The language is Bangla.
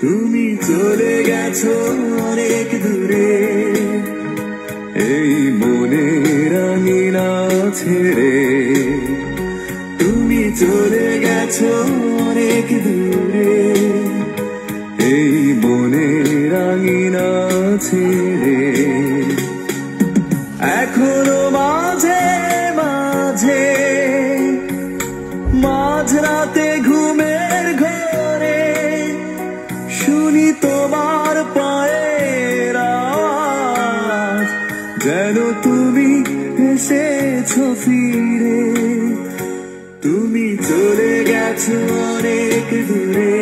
তুমি চলে গেছো অনেক দূরে, এই মনের আঙিনা ছেড়ে। তুমি চলে গেছো অনেক দূরে, এই মনের আঙিনা ছেড়ে। এখনো মাঝে মাঝে মাঝরাতে ঘুমের ঘরে শুনি তোমার পায়ের আওয়াজ, যেন তুমি এসেছো ফিরে। তুমি চলে গেছো অনেক দূরে,